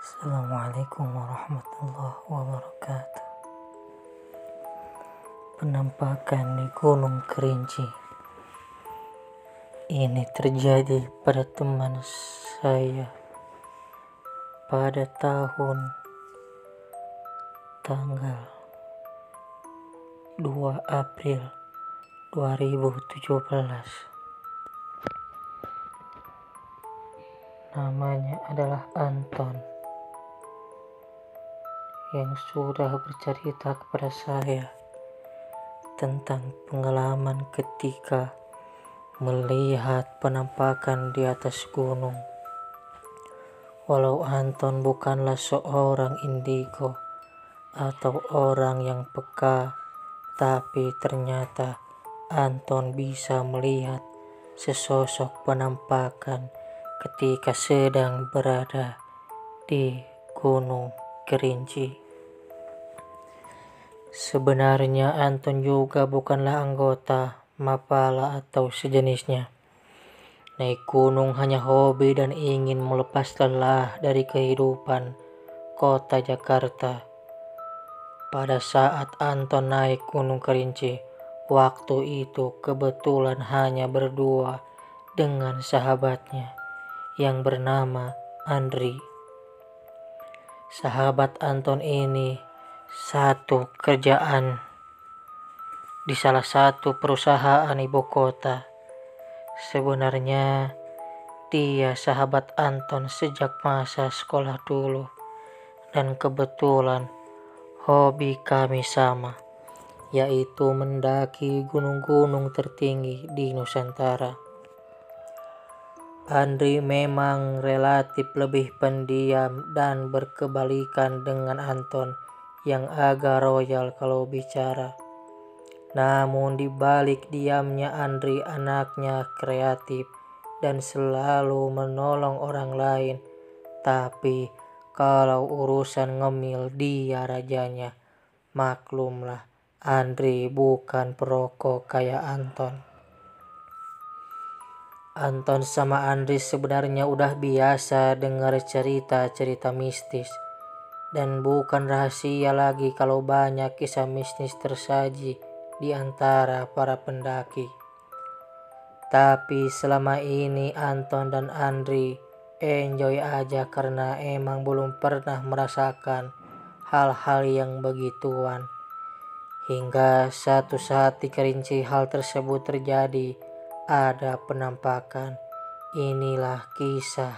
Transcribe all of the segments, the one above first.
Assalamualaikum warahmatullahi wabarakatuh. Penampakan di Gunung Kerinci ini terjadi pada teman saya pada tahun tanggal 2 April 2017. Namanya adalah Anton, yang sudah bercerita kepada saya tentang pengalaman ketika melihat penampakan di atas gunung. Walau Anton bukanlah seorang indigo atau orang yang peka, tapi ternyata Anton bisa melihat sesosok penampakan ketika sedang berada di Gunung Kerinci. Sebenarnya Anton juga bukanlah anggota Mapala atau sejenisnya. Naik gunung hanya hobi dan ingin melepas lelah dari kehidupan kota Jakarta. Pada saat Anton naik Gunung Kerinci, waktu itu kebetulan hanya berdua dengan sahabatnya yang bernama Andri. Sahabat Anton ini satu kerjaan di salah satu perusahaan ibu kota. Sebenarnya dia sahabat Anton sejak masa sekolah dulu, dan kebetulan hobi kami sama, yaitu mendaki gunung-gunung tertinggi di Nusantara. Andri memang relatif lebih pendiam dan berkebalikan dengan Anton yang agak royal kalau bicara. Namun di balik diamnya Andri anaknya kreatif dan selalu menolong orang lain. Tapi kalau urusan ngemil dia rajanya. Maklumlah, Andri bukan perokok kayak Anton. Anton sama Andri sebenarnya udah biasa dengar cerita-cerita mistis. Dan bukan rahasia lagi kalau banyak kisah mistis tersaji di antara para pendaki. Tapi selama ini Anton dan Andri enjoy aja karena emang belum pernah merasakan hal-hal yang begituan. Hingga satu saat di Kerinci hal tersebut terjadi, ada penampakan. Inilah kisah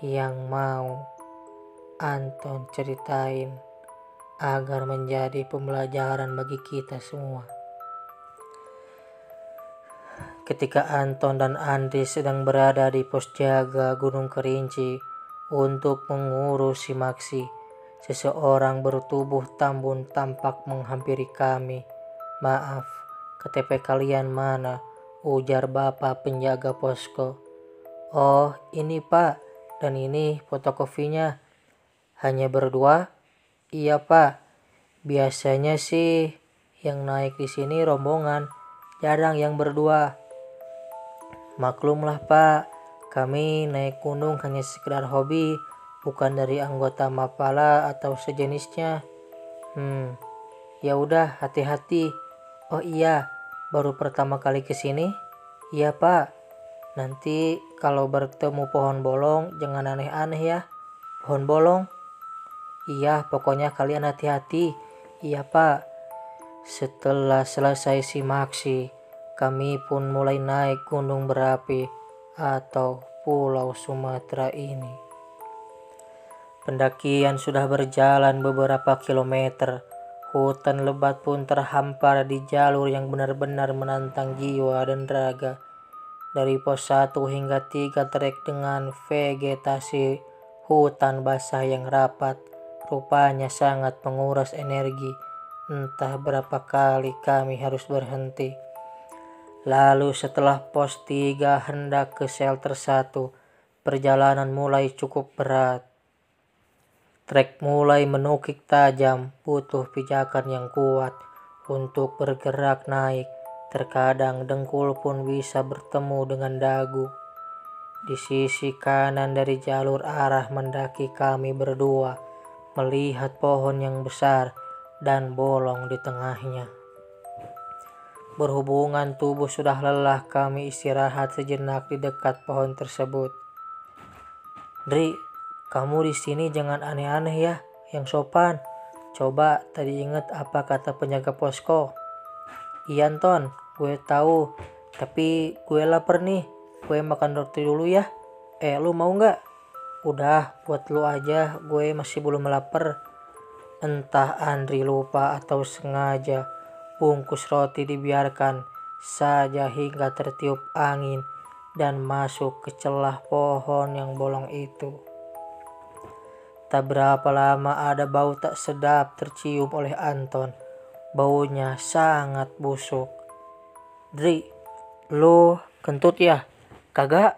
yang mau Anton ceritain agar menjadi pembelajaran bagi kita semua. Ketika Anton dan Andri sedang berada di pos jaga Gunung Kerinci untuk mengurus simaksi, seseorang bertubuh tambun tampak menghampiri kami. "Maaf, KTP kalian mana?" ujar bapak penjaga posko. "Oh, ini Pak, dan ini fotokopinya." "Hanya berdua?" "Iya Pak, biasanya sih yang naik di sini rombongan, jarang yang berdua." "Maklumlah Pak, kami naik gunung hanya sekedar hobi, bukan dari anggota Mapala atau sejenisnya." Ya udah, hati-hati." "Oh iya, baru pertama kali kesini?" "Iya Pak." "Nanti kalau bertemu pohon bolong jangan aneh-aneh ya." "Pohon bolong?" "Iya, pokoknya kalian hati-hati." "Iya Pak." Setelah selesai simaksi, kami pun mulai naik gunung berapi atau Pulau Sumatera ini. Pendakian sudah berjalan beberapa kilometer. Hutan lebat pun terhampar di jalur yang benar-benar menantang jiwa dan raga. Dari pos 1 hingga 3 trek dengan vegetasi hutan basah yang rapat, rupanya sangat menguras energi. Entah berapa kali kami harus berhenti. Lalu setelah pos 3 hendak ke shelter 1, perjalanan mulai cukup berat. Trek mulai menukik tajam, butuh pijakan yang kuat untuk bergerak naik. Terkadang dengkul pun bisa bertemu dengan dagu. Di sisi kanan dari jalur arah mendaki kami berdua melihat pohon yang besar dan bolong di tengahnya. Berhubungan tubuh sudah lelah, kami istirahat sejenak di dekat pohon tersebut. Dri, kamu di sini jangan aneh-aneh ya, yang sopan. Coba tadi inget apa kata penjaga posko. Iya Anton, gue tahu, tapi gue lapar nih. Gue makan roti dulu ya. Lu mau nggak? Udah, buat lu aja, gue masih belum lapar. Entah Andri lupa atau sengaja, bungkus roti dibiarkan saja hingga tertiup angin dan masuk ke celah pohon yang bolong itu. Tak berapa lama ada bau tak sedap tercium oleh Anton. Baunya sangat busuk. Dri, lu kentut ya? Kagak,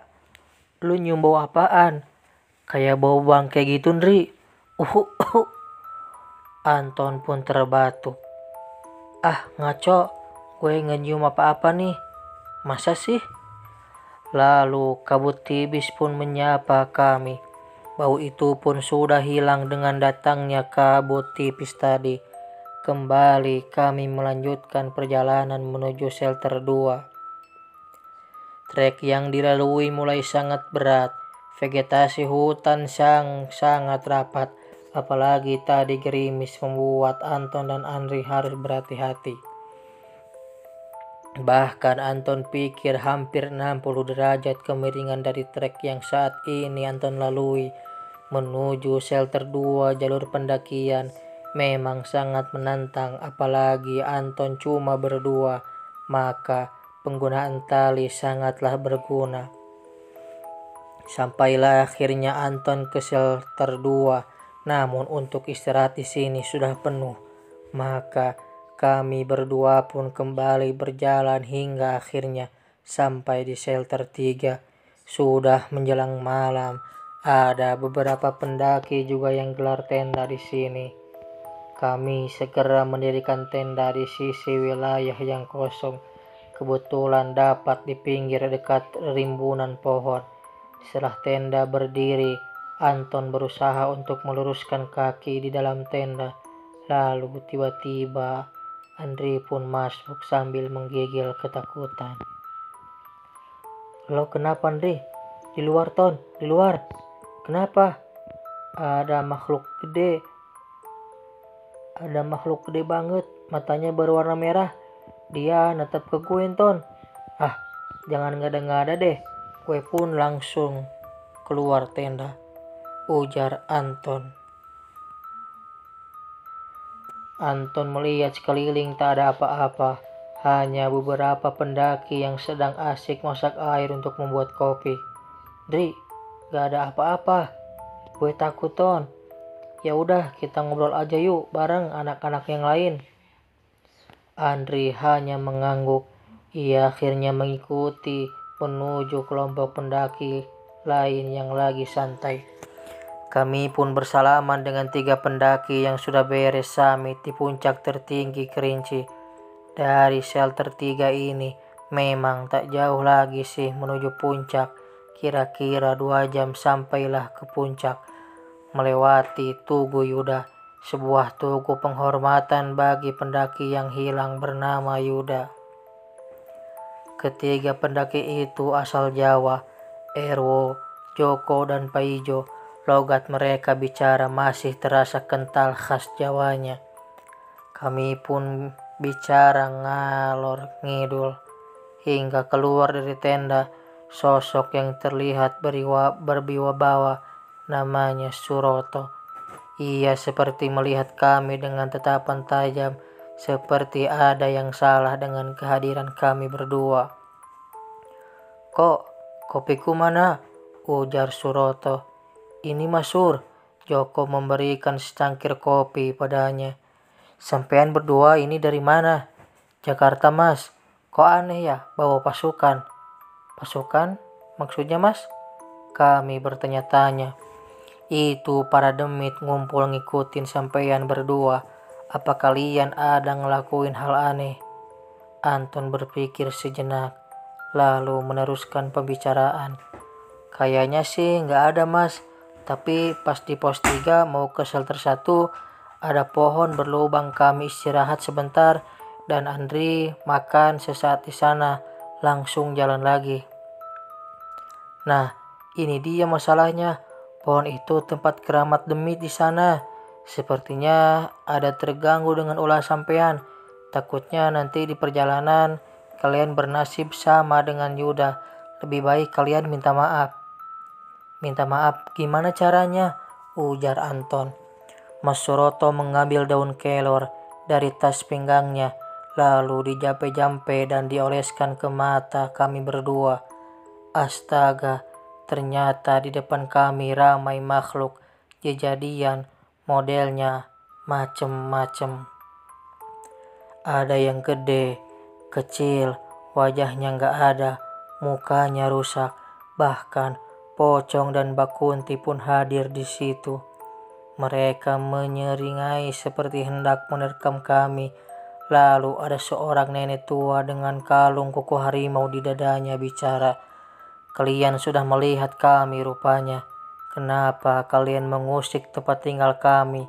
lu nyium bau apaan? Kayak bau bangke gitu, Dri. Anton pun terbatuk. Ngaco, gue nyium apa-apa nih. Masa sih? Lalu kabut tipis pun menyapa kami. Bau itu pun sudah hilang dengan datangnya kabut tipis tadi. Kembali kami melanjutkan perjalanan menuju shelter 2. Trek yang dilalui mulai sangat berat. Vegetasi hutan sangat rapat. Apalagi tadi gerimis membuat Anton dan Andri harus berhati-hati. Bahkan Anton pikir hampir 60 derajat kemiringan dari trek yang saat ini Anton lalui menuju shelter 2 jalur pendakian memang sangat menantang, apalagi Anton cuma berdua, maka penggunaan tali sangatlah berguna. Sampailah akhirnya Anton ke shelter 2, namun untuk istirahat di sini sudah penuh, maka kami berdua pun kembali berjalan hingga akhirnya sampai di shelter 3. Sudah menjelang malam, ada beberapa pendaki juga yang gelar tenda di sini. Kami segera mendirikan tenda di sisi wilayah yang kosong. Kebetulan dapat di pinggir dekat rimbunan pohon. Setelah tenda berdiri, Anton berusaha untuk meluruskan kaki di dalam tenda. Lalu tiba-tiba Andri pun masuk sambil menggigil ketakutan. Lo kenapa Andri? Di luar Ton, di luar. Kenapa? Ada makhluk gede banget, matanya berwarna merah. Dia natap ke gue Ton. Jangan ngada-ngada deh. Gue pun langsung keluar tenda, ujar Anton. Anton melihat sekeliling tak ada apa-apa, hanya beberapa pendaki yang sedang asik masak air untuk membuat kopi. Dri, gak ada apa-apa. Gue takut Ton. Ya udah, kita ngobrol aja yuk bareng anak-anak yang lain. Andri hanya mengangguk. Ia akhirnya mengikuti menuju kelompok pendaki lain yang lagi santai. Kami pun bersalaman dengan 3 pendaki yang sudah beres summit di puncak tertinggi Kerinci. Dari shelter 3 ini memang tak jauh lagi sih menuju puncak. Kira-kira 2 jam sampailah ke puncak. Melewati Tugu Yuda, sebuah tugu penghormatan bagi pendaki yang hilang bernama Yuda. Ketiga pendaki itu asal Jawa, Erwo, Joko, dan Paijo. Logat mereka bicara masih terasa kental khas Jawanya. Kami pun bicara ngalor ngidul hingga keluar dari tenda. Sosok yang terlihat berwibawa namanya Suroto. Ia seperti melihat kami dengan tatapan tajam, seperti ada yang salah dengan kehadiran kami berdua. Kok, kopiku mana? Ujar Suroto. Ini Mas Sur. Joko memberikan secangkir kopi padanya. Sampean berdua ini dari mana? Jakarta Mas. Kok aneh ya bawa pasukan? Pasukan? Maksudnya Mas? Kami bertanya-tanya. Itu para demit ngumpul ngikutin sampean berdua. Apa kalian ada ngelakuin hal aneh? Anton berpikir sejenak, lalu meneruskan pembicaraan. Kayaknya sih nggak ada mas, tapi pas di pos 3 mau ke shelter 1 ada pohon berlubang. Kami istirahat sebentar dan Andri makan sesaat di sana, langsung jalan lagi. Nah, ini dia masalahnya. Pohon itu tempat keramat demit di sana. Sepertinya ada terganggu dengan ulah sampean. Takutnya nanti di perjalanan kalian bernasib sama dengan Yuda. Lebih baik kalian minta maaf. Minta maaf gimana caranya? Ujar Anton. Mas Suroto mengambil daun kelor dari tas pinggangnya, lalu dijampe-jampe dan dioleskan ke mata kami berdua. Astaga, ternyata di depan kami ramai makhluk kejadian modelnya macem-macem. Ada yang gede, kecil, wajahnya nggak ada, mukanya rusak, bahkan pocong dan Bakunti pun hadir di situ. Mereka menyeringai seperti hendak menerkam kami. Lalu ada seorang nenek tua dengan kalung kuku harimau di dadanya bicara. Kalian sudah melihat kami rupanya. Kenapa kalian mengusik tempat tinggal kami?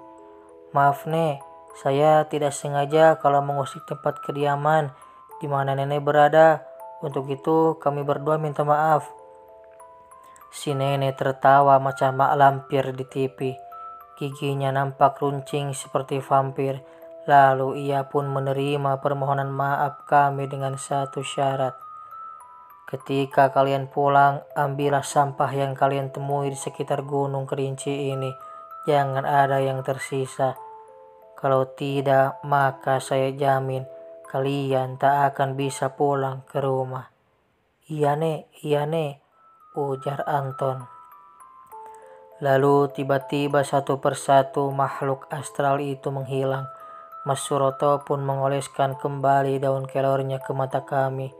Maaf nek, saya tidak sengaja kalau mengusik tempat kediaman di mana nenek berada. Untuk itu kami berdua minta maaf. Si nenek tertawa macam mak lampir di TV. Giginya nampak runcing seperti vampir. Lalu ia pun menerima permohonan maaf kami dengan satu syarat. Ketika kalian pulang, ambillah sampah yang kalian temui di sekitar Gunung Kerinci ini. Jangan ada yang tersisa. Kalau tidak, maka saya jamin kalian tak akan bisa pulang ke rumah. Iya nek, ujar Anton. Lalu tiba-tiba satu persatu makhluk astral itu menghilang. Mas Suroto pun mengoleskan kembali daun kelornya ke mata kami.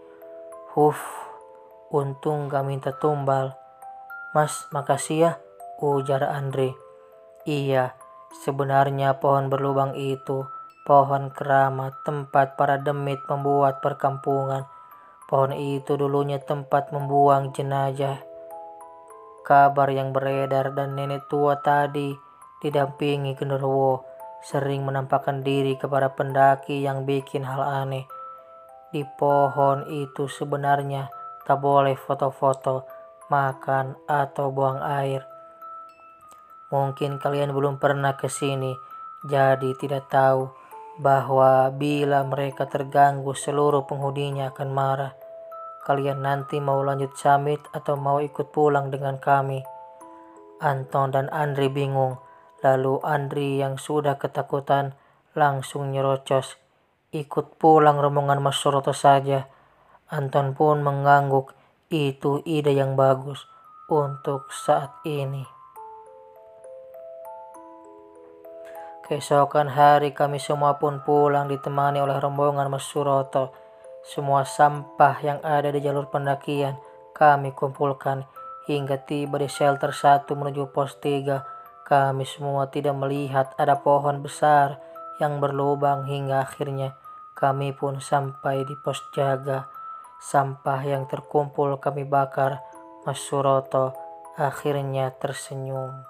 Untung gak minta tumbal. Mas, makasih ya, ujar Andre. Iya, sebenarnya pohon berlubang itu pohon keramat, tempat para demit membuat perkampungan. Pohon itu dulunya tempat membuang jenazah. Kabar yang beredar dan nenek tua tadi didampingi genderuwo sering menampakkan diri kepada pendaki yang bikin hal aneh. Di pohon itu sebenarnya tak boleh foto-foto, makan, atau buang air. Mungkin kalian belum pernah ke sini, jadi tidak tahu bahwa bila mereka terganggu seluruh penghuninya akan marah. Kalian nanti mau lanjut summit atau mau ikut pulang dengan kami? Anton dan Andri bingung. Lalu Andri yang sudah ketakutan langsung nyerocos. Ikut pulang rombongan Mas Suroto saja. Anton pun mengangguk. Itu ide yang bagus untuk saat ini. Keesokan hari kami semua pun pulang ditemani oleh rombongan Mas Suroto. Semua sampah yang ada di jalur pendakian kami kumpulkan hingga tiba di shelter 1 menuju pos 3. Kami semua tidak melihat ada pohon besar yang berlubang hingga akhirnya kami pun sampai di pos jaga. Sampah yang terkumpul kami bakar. Mas Suroto akhirnya tersenyum.